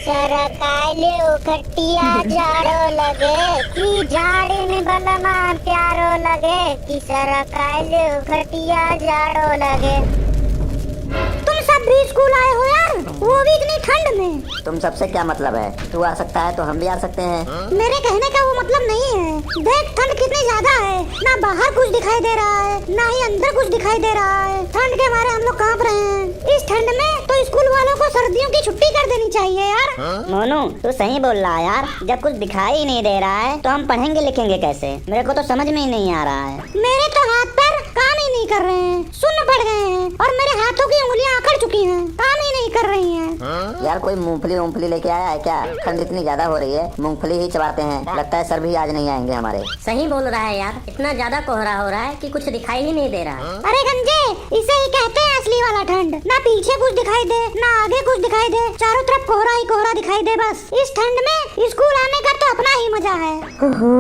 सरकाले खटिया जाड़ो लगे कि झाड़ी बलमा प्यारो लगे कि सरकाले खटिया जाड़ो लगे। तुम सब भी स्कूल आए हो यार, वो भी इतनी ठंड में। तुम सबसे क्या मतलब है? तू आ सकता है तो हम भी आ सकते हैं। मेरे कहने का वो मतलब नहीं है। देख ठंड कितनी ज्यादा है, ना बाहर कुछ दिखाई दे रहा है ना ही अंदर कुछ दिखाई दे रहा है। ठंड के मारे हम लोग कांप रहे हैं। इस ठंड में तो स्कूल वालों को सर्दियों की छुट्टी कर देनी चाहिए यार। मोनू तू सही बोल रहा है यार, जब कुछ दिखाई ही नहीं दे रहा है तो हम पढ़ेंगे लिखेंगे कैसे? मेरे को तो समझ में ही नहीं आ रहा है। मेरे तो हाथ पैर काम ही नहीं कर रहे हैं, सुन्न पड़ गए हैं और मेरे हाथों की उंगलियां आकड़ चुकी हैं, काम ही नहीं कर रही हैं। यार कोई मूंगफली लेके आया है क्या? ठंड इतनी ज्यादा हो रही है, मूंगफली ही चबाते हैं। लगता है सर भी आज नहीं आएंगे हमारे। सही बोल रहा है यार, इतना ज्यादा कोहरा हो रहा है कि कुछ दिखाई ही नहीं दे रहा। अरे गंजे, इसे ही कहते हैं असली वाला ठंड। ना पीछे कुछ दिखाई दे ना आगे कुछ दिखाई दे, चारों तरफ कोहरा ही कोहरा दिखाई दे बस। इस ठंड में स्कूल आने का तो अपना ही मजा है। हो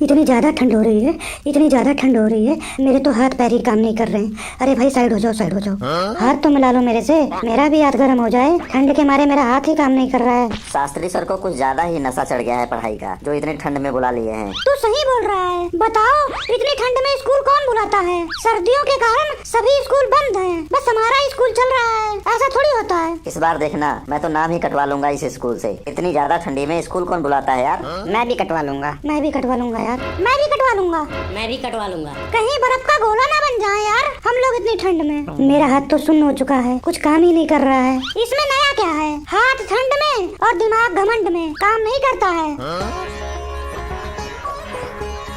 इतनी ज्यादा ठंड हो रही है, इतनी ज्यादा ठंड हो रही है, मेरे तो हाथ पैर ही काम नहीं कर रहे हैं। अरे भाई साइड हो जाओ, साइड हो जाओ। हाथ तो मिला लो मेरे से, मेरा भी हाथ गर्म हो जाए। ठंड के मारे मेरा हाथ ही काम नहीं कर रहा है। शास्त्री सर को कुछ ज्यादा ही नशा चढ़ गया है पढ़ाई का, जो इतनी ठंड में बुला लिए हैं। तू सही बोल रहा है। बताओ इतनी ठंड में स्कूल कौन बुलाता है? सर्दियों के कारण सभी स्कूल बंद हैं, बस हमारा स्कूल चल रहा है। ऐसा थोड़ी होता है। इस बार देखना, मैं तो नाम ही कटवा लूंगा इस स्कूल से। इतनी ज्यादा ठंडी में स्कूल कौन बुलाता है यार? मैं भी कटवा लूंगा, मैं भी कटवा लूंगा यार, मैं भी कटवा लूंगा। मैं भी कटवा लूंगा। कहीं बर्फ का गोला ना बन जाए यार हम लोग इतनी ठंड में। मेरा हाथ तो सुन्न हो चुका है, कुछ काम ही नहीं कर रहा है। इसमें नया क्या है? हाथ ठंड में और दिमाग घमंड में काम नहीं करता है।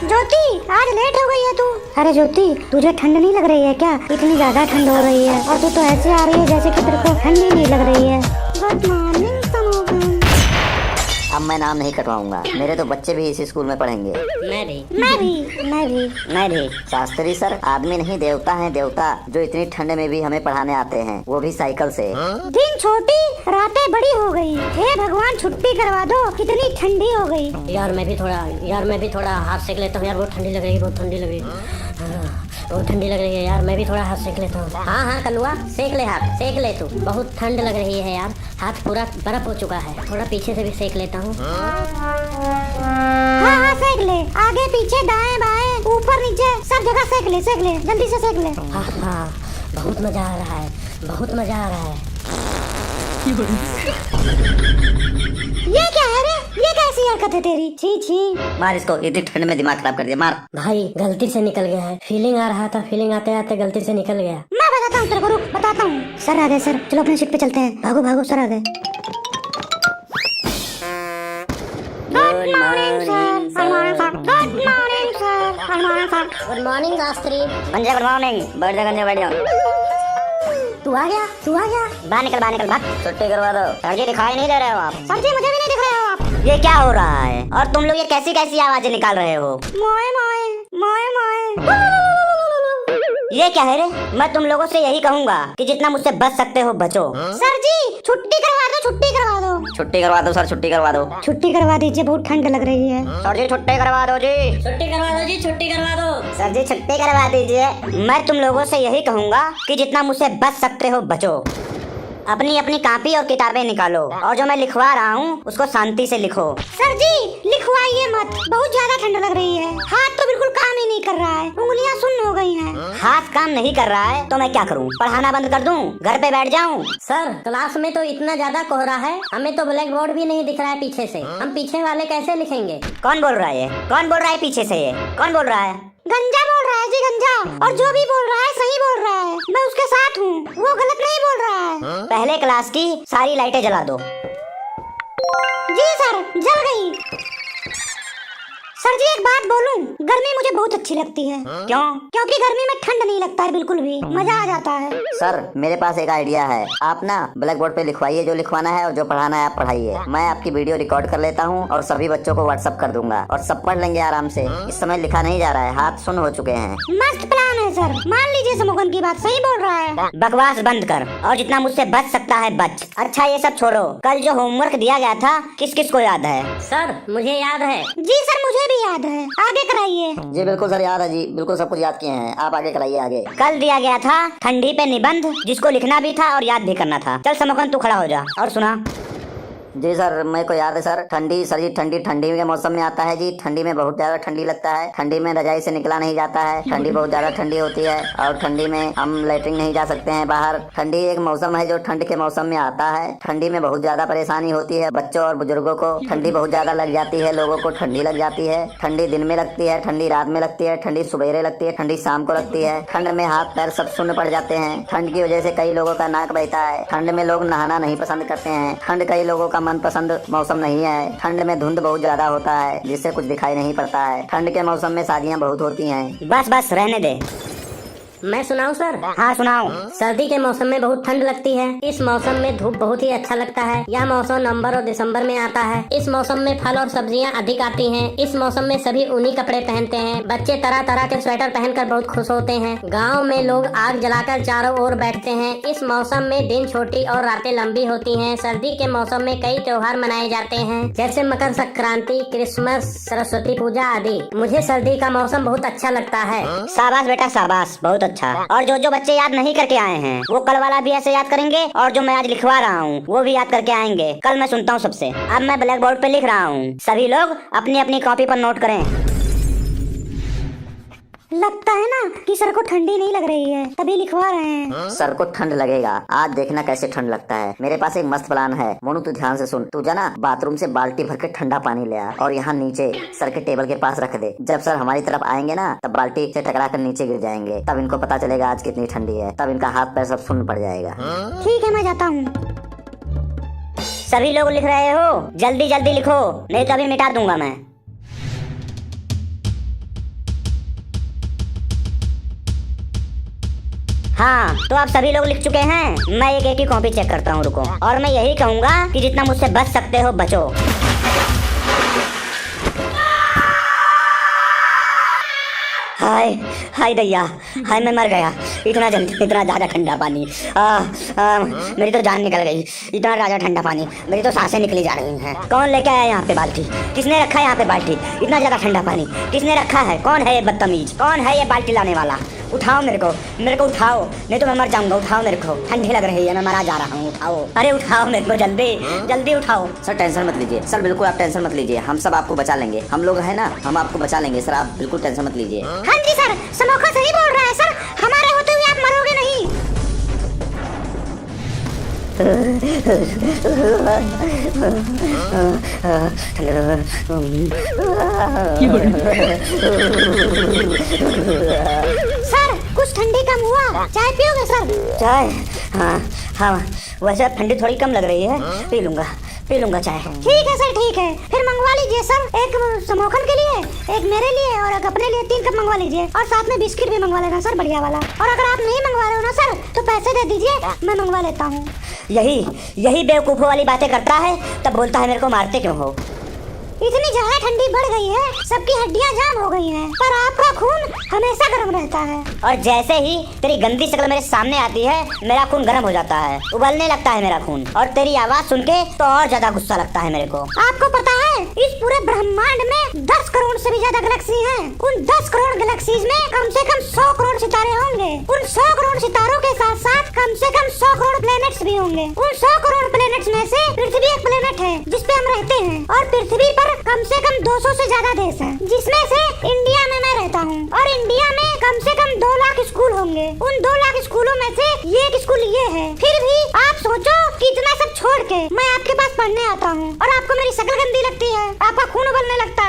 ज्योति आज लेट हो गई है तू। अरे ज्योति, तुझे ठंड नहीं लग रही है क्या? इतनी ज्यादा ठंड हो रही है और तू तो ऐसे आ रही है जैसे कि तेरे को ठंड ही नहीं लग रही है। गुड मॉर्निंग सनोगन। अब मैं नाम नहीं कटवाऊंगा, मेरे तो बच्चे भी इस स्कूल में पढ़ेंगे। मैं भी। मैं भी। शास्त्री सर आदमी नहीं देवता हैं देवता, जो इतनी ठंड में भी हमें पढ़ाने आते हैं, वो भी साइकिल से। दिन छोटी रातें बड़ी हो गई। हे भगवान छुट्टी करवा दो, कितनी ठंडी हो गई। यार मैं भी थोड़ा हाथ सेक लेता हूँ यार, बहुत ठंडी लग रही है, बहुत ठंडी लग रही है, बहुत ठंडी लग रही है यार। मैं भी थोड़ा हाथ सेक लेता हूँ। हाँ कलुआ सेक ले, हाथ सेक ले तू। बहुत ठंड लग रही है यार, हाथ पूरा बर्फ हो चुका है। थोड़ा पीछे से भी सेक लेता हूँ। हाँ सेक ले, आगे पीछे दाएं बाएं ऊपर नीचे सब जगह सेक ले, जल्दी से सेक ले। हाँ बहुत मजा आ रहा है, बहुत मजा आ रहा है। ये क्या है रे? ये कैसी हरकत है तेरी? छी छी। मार इसको, इतनी ठंड में दिमाग खराब कर दिया, मार। भाई गलती से निकल गया है, फीलिंग आ रहा था, फीलिंग आते आते गलती से निकल गया। मैं बताता हूँ तेरे को, रुक बताता हूँ। सर आ गए सर, चलो अपने सीट पे चलते हैं। भागो भागो, सर आ गए। Good morning sir. Good morning sir. Good morning Shastri. गंजे गुड मॉर्निंग, बैठ जा गंजे, बैठ जाओ। तू आ गया। बाहर निकल भाग। छुट्टी करवा दो। सर जी दिखाई नहीं दे रहे हो आप? सर जी मुझे भी नहीं दिख रहे हो आप। ये क्या हो रहा है? और तुम लोग ये कैसी कैसी आवाजें निकाल रहे हो? मोए मोए मोए मोए। ये क्या है रे? मैं तुम लोगों से यही कहूंगा कि जितना मुझसे बच सकते हो बचो। सर जी छुट्टी करवा दो, छुट्टी करवा दो। छुट्टी करवा दो सर, छुट्टी करवा दो। छुट्टी करवा दीजिए, बहुत ठंड लग रही है। सर जी छुट्टी करवा दो जी। छुट्टी करवा दो जी, छुट्टी करवा दो। सर जी छुट्टी करवा दीजिए। मैं तुम लोगों से यही कहूंगा कि जितना मुझसे बच सकते हो बचो। अपनी अपनी कॉपी और किताबें निकालो और जो मैं लिखवा रहा हूँ उसको शांति से लिखो। सर जी लिखवाइए मत, बहुत ज्यादा ठंड लग रही है। हाथ तो बिल्कुल काम ही नहीं कर रहा है, उंगलियां सुन्न हो गई हैं। हाथ काम नहीं कर रहा है तो मैं क्या करूँ? पढ़ाना बंद कर दूँ? घर पे बैठ जाऊँ? सर क्लास में तो इतना ज्यादा कोहरा है, हमें तो ब्लैक बोर्ड भी नहीं दिख रहा है पीछे से। हम पीछे वाले कैसे लिखेंगे? कौन बोल रहा है? कौन बोल रहा है पीछे से? ये कौन बोल रहा है? गंजा बोल रहा है जी, गंजा। और जो भी बोल रहा है सही बोल रहा है, मैं उसके साथ हूँ, वो गलत नहीं बोल रहा है। पहले क्लास की सारी लाइटें जला दो। जी सर, जल गई। सर जी एक बात बोलूं, गर्मी मुझे बहुत अच्छी लगती है। क्यों? क्योंकि गर्मी में ठंड नहीं लगता है बिल्कुल भी, मजा आ जाता है। सर मेरे पास एक आइडिया है, आप ना ब्लैक बोर्ड पे लिखवाइए जो लिखवाना है और जो पढ़ाना है आप पढ़ाइए। मैं आपकी वीडियो रिकॉर्ड कर लेता हूँ और सभी बच्चों को व्हाट्सएप कर दूंगा और सब पढ़ लेंगे आराम से। इस समय लिखा नहीं जा रहा है, हाथ सुन्न हो चुके हैं। मस्त प्लान है सर, मान लीजिए समुगन की बात सही बोल रहा है। बकवास बंद कर और जितना मुझसे बच सकता है बच। अच्छा ये सब छोड़ो, कल जो होमवर्क दिया गया था किस किस को याद है? सर मुझे याद है। जी सर मुझे भी याद है, आगे कराइए। जी बिल्कुल सर याद है जी, बिल्कुल सब कुछ याद किए हैं, आप आगे कराइए आगे। कल दिया गया था ठंडी पे निबंध, जिसको लिखना भी था और याद भी करना था। चल समोकन तू खड़ा हो जा और सुना। जी सर, मेरे को याद है सर। ठंडी सर जी, ठंडी के मौसम में आता है जी। ठंडी में बहुत ज्यादा ठंडी लगता है। ठंडी में रजाई से निकला नहीं जाता है। ठंडी बहुत ज्यादा ठंडी होती है और ठंडी में हम लैट्रिन नहीं जा सकते हैं बाहर। ठंडी एक मौसम है जो ठंड के मौसम में आता है। ठंडी में बहुत ज्यादा परेशानी होती है बच्चों और बुजुर्गों को। ठंडी बहुत ज्यादा लग जाती है, लोगों को ठंडी लग जाती है। ठंडी दिन में लगती है, ठंडी रात में लगती है, ठंडी सुबेरे लगती है, ठंडी शाम को लगती है। ठंड में हाथ पैर सब सुन्न पड़ जाते हैं। ठंड की वजह से कई लोगों का नाक बहता है। ठंड में लोग नहाना नहीं पसंद करते हैं। ठंड कई लोगों का मनपसंद मौसम नहीं है। ठंड में धुंध बहुत ज्यादा होता है जिससे कुछ दिखाई नहीं पड़ता है। ठंड के मौसम में शादियाँ बहुत होती हैं। बस बस रहने दे। मैं सुनाऊं सर? हाँ सुनाओ। सर्दी के मौसम में बहुत ठंड लगती है। इस मौसम में धूप बहुत ही अच्छा लगता है। यह मौसम नवंबर और दिसंबर में आता है। इस मौसम में फल और सब्जियां अधिक आती हैं। इस मौसम में सभी ऊनी कपड़े पहनते हैं। बच्चे तरह तरह के स्वेटर पहनकर बहुत खुश होते हैं। गांव में लोग आग जलाकर चारों ओर बैठते हैं। इस मौसम में दिन छोटी और रातें लंबी होती हैं। सर्दी के मौसम में कई त्योहार मनाए जाते हैं जैसे मकर संक्रांति, क्रिसमस, सरस्वती पूजा आदि। मुझे सर्दी का मौसम बहुत अच्छा लगता है। शाबाश बेटा शाबाश, बहुत अच्छा। और जो बच्चे याद नहीं करके आए हैं वो कल वाला भी ऐसे याद करेंगे और जो मैं आज लिखवा रहा हूँ वो भी याद करके आएंगे। कल मैं सुनता हूँ सबसे। अब मैं ब्लैक बोर्ड पे लिख रहा हूँ, सभी लोग अपनी अपनी कॉपी पर नोट करें। लगता है ना कि सर को ठंडी नहीं लग रही है तभी लिखवा रहे हैं। सर को ठंड लगेगा, आज देखना कैसे ठंड लगता है। मेरे पास एक मस्त प्लान है मोनू, तू ध्यान से सुन। तू जाना बाथरूम से बाल्टी भर के ठंडा पानी ले आ और यहाँ नीचे सर के टेबल के पास रख दे। जब सर हमारी तरफ आएंगे ना तब बाल्टी से टकरा कर नीचे गिर जाएंगे। तब इनको पता चलेगा आज कितनी ठंडी है। तब इनका हाथ पैर सब सुन्न पड़ जाएगा। ठीक है मैं जाता हूँ। सभी लोग लिख रहे हो? जल्दी जल्दी लिखो नहीं तो अभी मिटा दूंगा मैं। हाँ तो आप सभी लोग लिख चुके हैं। मैं एक ही कॉपी चेक करता हूँ, रुको। और मैं यही कहूँगा कि जितना मुझसे बच सकते हो बचो। हाय हाय दैया, हाय मैं मर गया। इतना जल्दी, इतना ज्यादा ठंडा पानी। मेरी तो जान निकल गई। इतना ज्यादा ठंडा पानी, मेरी तो सांसें निकली जा रही हैं। कौन लेके आया यहाँ पे बाल्टी? किसने रखा है यहाँ पे बाल्टी? इतना ज्यादा ठंडा पानी किसने रखा है? कौन है ये बदतमीज? कौन है ये बाल्टी लाने वाला? उठाओ मेरे को उठाओ नहीं तो मैं मर जाऊंगा। उठाओ मेरे को, ठंडी लग रही है, मैं मरा जा रहा हूँ। उठाओ, अरे उठाओ मेरे को, जल्दी जल्दी उठाओ। सर टेंशन मत लीजिए सर, बिल्कुल आप टेंशन मत लीजिए। हम सब आपको बचा लेंगे। हम लोग है ना, हम आपको बचा लेंगे सर, आप बिल्कुल टेंशन मत लीजिए। हाँ जी सर, समोखा सही बोल रहा है सर। हमारे होते हुए आप मरोगे नहीं। सर कुछ ठंडी कम हुआ, चाय पियोगे सर? चाय? हाँ हाँ, वैसे ठंडी थोड़ी कम लग रही है, पी लूंगा चाय। ठीक है सर, ठीक है। फिर मंगवा लीजिए सर, एक समोखन के लिए, एक मेरे लिए और एक अपने लिए 3 कप मंगवा लीजिए। और साथ में बिस्किट भी मंगवा लेना सर, बढ़िया वाला। और अगर आप नहीं मंगवा रहे हो ना सर तो पैसे दे दीजिए, मैं मंगवा लेता हूँ। यही बेवकूफ़ों वाली बातें करता है तब बोलता है मेरे को मारते क्यों हो। इतनी ज्यादा ठंडी बढ़ गई है, सबकी हड्डियां जाम हो गई हैं, पर आपका खून हमेशा गर्म रहता है। और जैसे ही तेरी गंदी शक्ल मेरे सामने आती है मेरा खून गर्म हो जाता है, उबलने लगता है मेरा खून। और तेरी आवाज सुन के तो और ज्यादा गुस्सा लगता है मेरे को। आपको पता है इस पूरे ब्रह्मांड में 10 करोड़ से भी ज्यादा गैलेक्सी हैं। उन 10 करोड़ गैलेक्सीज में कम से कम 100 करोड़ सितारे होंगे। उन 100 करोड़ सितारों के साथ साथ कम से कम 100 करोड़ प्लैनेट्स भी होंगे। उन 100 करोड़ प्लैनेट्स में से पृथ्वी एक प्लैनेट है जिसपे हम रहते हैं। और पृथ्वी पर कम से कम 200 से ज्यादा देश हैं, जिसमें से इंडिया में मैं रहता हूँ। और इंडिया में कम से कम 2 लाख स्कूल होंगे। उन 2 लाख स्कूलों में से एक स्कूल ये है। फिर भी आप सोचो कि इतना सब छोड़ के मैं आपके पास पढ़ने आता हूँ और आपको मेरी शक्ल गंदी लगती है, आपका खून उबलने लगता है।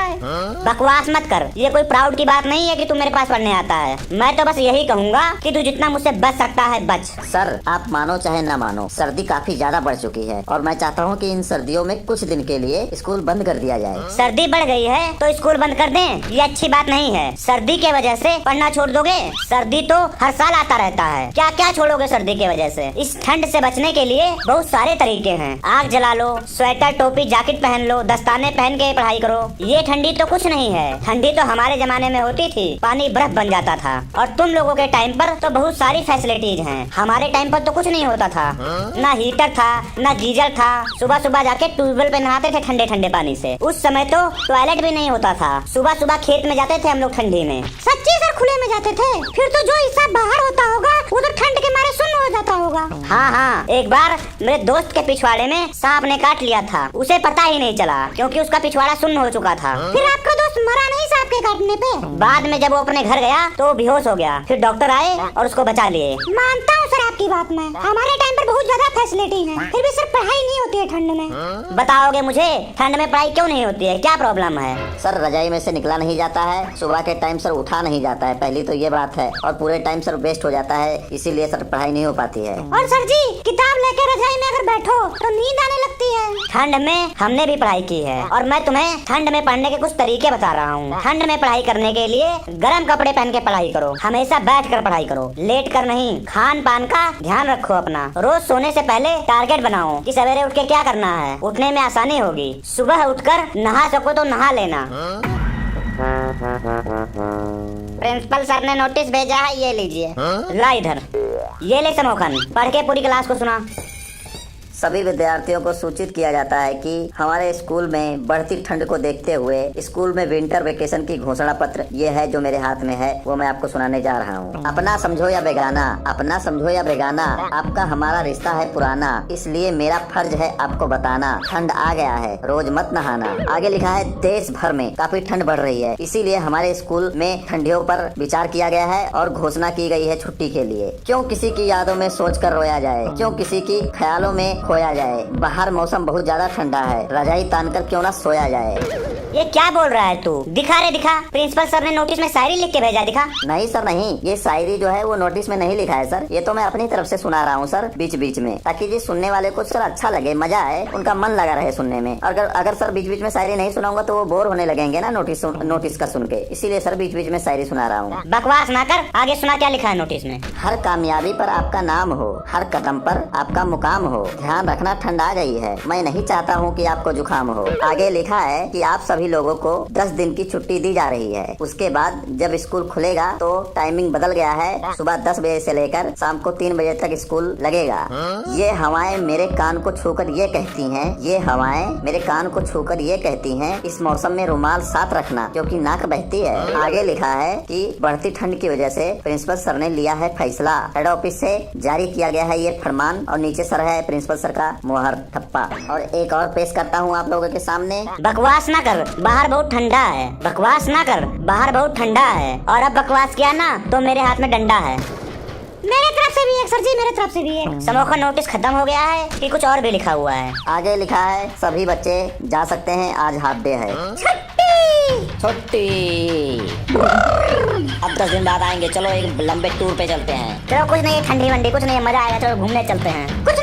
बकवास मत कर, ये कोई प्राउड की बात नहीं है कि तू मेरे पास पढ़ने आता है। मैं तो बस यही कहूँगा कि तू जितना मुझसे बच सकता है बच। सर आप मानो चाहे ना मानो, सर्दी काफी ज्यादा बढ़ चुकी है और मैं चाहता हूँ कि इन सर्दियों में कुछ दिन के लिए स्कूल बंद कर दिया जाए। सर्दी बढ़ गई है तो स्कूल बंद कर दें, ये अच्छी बात नहीं है। सर्दी के वजह से पढ़ना छोड़ दोगे? सर्दी तो हर साल आता रहता है, क्या क्या छोड़ोगे सर्दी के वजह से? इस ठंड से बचने के लिए बहुत सारे तरीके हैं। आग जला लो, स्वेटर टोपी जैकेट पहन लो, दस्ताने पहन के पढ़ाई करो। ये ठंडी तो कुछ नहीं है। ठंडी तो हमारे जमाने में होती थी, पानी बर्फ बन जाता था। और तुम लोगों के टाइम पर तो बहुत सारी फैसिलिटीज हैं। हमारे टाइम पर तो कुछ नहीं होता था, ना हीटर था ना गीजर था। सुबह सुबह जाके ट्यूबवेल पे नहाते थे ठंडे ठंडे पानी से। उस समय तो टॉयलेट भी नहीं होता था। सुबह सुबह खेत में जाते थे हम लोग ठंडी में। सच्ची सर, खुले में जाते थे। फिर तो जो हिस्सा बाहर होता होगा वो तो ठंड के मारे सुन्न हो जाता होगा। हाँ हाँ, एक बार मेरे दोस्त के पिछवाड़े में सांप ने काट लिया था, उसे पता ही नहीं चला क्योंकि उसका पिछवाड़ा सुन्न हो चुका था। फिर आपका दोस्त मरा नहीं सांप के काटने पे? बाद में जब वो अपने घर गया तो वो बेहोश हो गया, फिर डॉक्टर आए और उसको बचा लिए। मानता हूँ सर आपकी बात में, हमारे टाइम पर बहुत ज्यादा फैसिलिटी है, फिर भी सर पढ़ाई नहीं होती है ठंड में। बताओगे मुझे ठंड में पढ़ाई क्यों नहीं होती है, क्या प्रॉब्लम है? सर रजाई में से निकला नहीं जाता है, सुबह के टाइम सर उठा नहीं जाता है, पहली तो ये बात है, और पूरे टाइम सर वेस्ट हो जाता है, इसीलिए सर पढ़ाई नहीं हो पाती है। और सर जी किताब लेके रजाई में अगर बैठो तो नींद आने लगती है। ठंड में हमने भी पढ़ाई की है और मैं तुम्हें ठंड में पढ़ने के कुछ तरीके बता रहा हूँ। ठंड में पढ़ाई करने के लिए गर्म कपड़े पहन के पढ़ाई करो, हमेशा बैठ कर पढ़ाई करो, लेट कर नहीं। खान पान का ध्यान रखो अपना, रोज सोने से पहले टारगेट बनाओ कि सवेरे उठ के क्या करना है, उठने में आसानी होगी। सुबह उठकर नहा सको तो नहा लेना। प्रिंसिपल सर ने नोटिस भेजा है, ये लीजिए। ला इधर, ये ले समोखन, पढ़ के पूरी क्लास को सुना। सभी विद्यार्थियों को सूचित किया जाता है कि हमारे स्कूल में बढ़ती ठंड को देखते हुए स्कूल में विंटर वेकेशन की घोषणा पत्र ये है जो मेरे हाथ में है, वो मैं आपको सुनाने जा रहा हूँ। अपना समझो या बेगाना, अपना समझो या बेगाना, आपका हमारा रिश्ता है पुराना, इसलिए मेरा फर्ज है आपको बताना, ठंड आ गया है, रोज मत नहाना। आगे लिखा है देश भर में काफी ठंड बढ़ रही है, इसीलिए हमारे स्कूल में ठंडियों पर विचार किया गया है और घोषणा की गई है छुट्टी के लिए। क्यों किसी की यादों में सोच कर रोया जाए, क्यों किसी की ख्यालों में खोया जाए, बाहर मौसम बहुत ज्यादा ठंडा है, रजाई तानकर क्यों ना सोया जाए। ये क्या बोल रहा है तू? दिखा रे दिखा, प्रिंसिपल सर ने नोटिस में शायरी लिख के भेजा, दिखा। नहीं सर नहीं, ये शायरी जो है वो नोटिस में नहीं लिखा है सर, ये तो मैं अपनी तरफ से सुना रहा हूँ सर बीच बीच में, ताकि जी सुनने वाले को सर अच्छा लगे, मजा आए, उनका मन लगा रहे सुनने में। अगर सर बीच बीच में शायरी नहीं सुनाऊंगा तो वो बोर होने लगेंगे ना नोटिस का सुन के, इसीलिए सर बीच बीच में शायरी सुना रहा हूँ। बकवास ना कर, आगे सुना क्या लिखा है नोटिस में। हर कामयाबी पर आपका नाम हो, हर कदम पर आपका मुकाम हो, ध्यान रखना ठंड आ गई है, मैं नहीं चाहता हूँ कि आपको जुकाम हो। आगे लिखा है कि आप सभी लोगों को 10 दिन की छुट्टी दी जा रही है, उसके बाद जब स्कूल खुलेगा तो टाइमिंग बदल गया है, सुबह 10 बजे से लेकर शाम को 3 बजे तक स्कूल लगेगा। ये हवाएं मेरे कान को छूकर ये कहती हैं, ये हवाएं मेरे कान को छूकर ये कहती हैं, इस मौसम में रुमाल साथ रखना क्योंकि नाक बहती है। आगे लिखा है कि बढ़ती ठंड की वजह से प्रिंसिपल सर ने लिया है फैसला, हेड ऑफिस से जारी किया गया है ये फरमान, और नीचे सर है प्रिंसिपल सर का मुहर ठप्पा। और एक और पेश करता हूँ आप लोगों के सामने। बकवास ना कर, बाहर बहुत ठंडा है, बकवास ना कर, बाहर बहुत ठंडा है, और अब बकवास किया ना तो मेरे हाथ में डंडा है। मेरे तरफ से भी एक सर जी, मेरे तरफ से भी एक। समोखन नोटिस खत्म हो गया है कि कुछ और भी लिखा हुआ है? आगे लिखा है सभी बच्चे जा सकते हैं, आज हाफ डे है। छुट्टी। अब 10 दिन बाद आएंगे, चलो एक लंबे टूर पे चलते हैं। चलो कुछ नहीं, ठंडी वंडी कुछ नहीं, मजा आएगा, चलो घूमने चलते हैं। कुछ